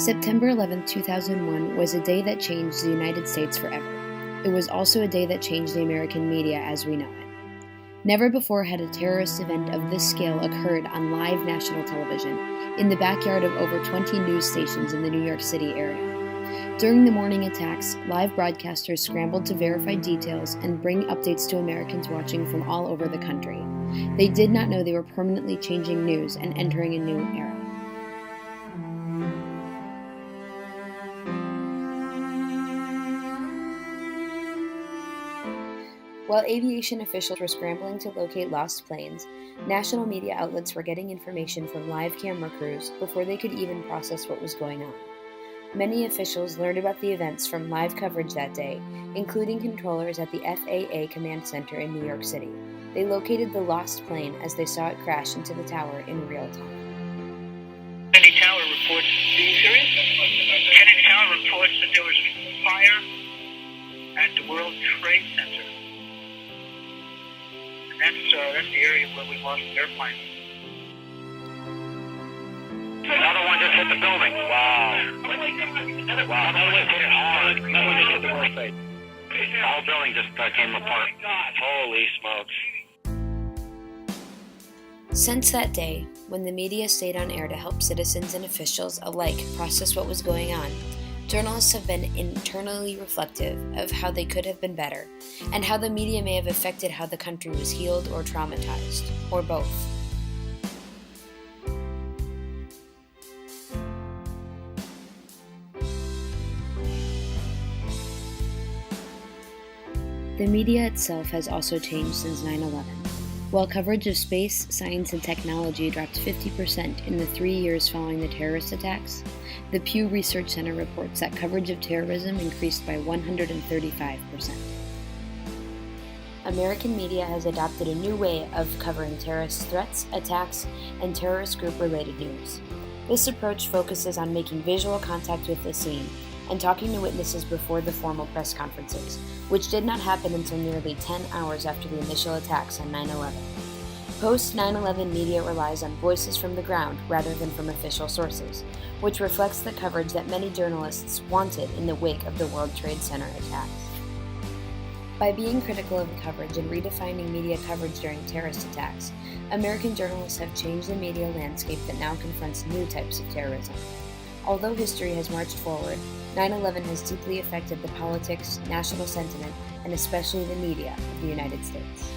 September 11, 2001 was a day that changed the United States forever. It was also a day that changed the American media as we know it. Never before had a terrorist event of this scale occurred on live national television, in the backyard of over 20 news stations in the New York City area. During the morning attacks, live broadcasters scrambled to verify details and bring updates to Americans watching from all over the country. They did not know they were permanently changing news and entering a new era. While aviation officials were scrambling to locate lost planes, national media outlets were getting information from live camera crews before they could even process what was going on. Many officials learned about the events from live coverage that day, including controllers at the FAA Command Center in New York City. They located the lost plane as they saw it crash into the tower in real time. Kennedy Tower reports, being serious? Kennedy Tower reports that there was a fire at the World Trade Center. That's the area where we lost the airplane. Another one just hit the building. Wow. Wow, another one hit it hard. Another one just hit the World Trade. The whole building just came apart. Holy smokes. Since that day, when the media stayed on air to help citizens and officials alike process what was going on, journalists have been internally reflective of how they could have been better, and how the media may have affected how the country was healed or traumatized, or both. The media itself has also changed since 9/11. While coverage of space, science, and technology dropped 50% in the 3 years following the terrorist attacks, the Pew Research Center reports that coverage of terrorism increased by 135%. American media has adopted a new way of covering terrorist threats, attacks, and terrorist group-related news. This approach focuses on making visual contact with the scene and talking to witnesses before the formal press conferences, which did not happen until nearly 10 hours after the initial attacks on 9/11. Post-9/11 media relies on voices from the ground rather than from official sources, which reflects the coverage that many journalists wanted in the wake of the World Trade Center attacks. By being critical of the coverage and redefining media coverage during terrorist attacks, American journalists have changed the media landscape that now confronts new types of terrorism. Although history has marched forward, 9/11 has deeply affected the politics, national sentiment, and especially the media of the United States.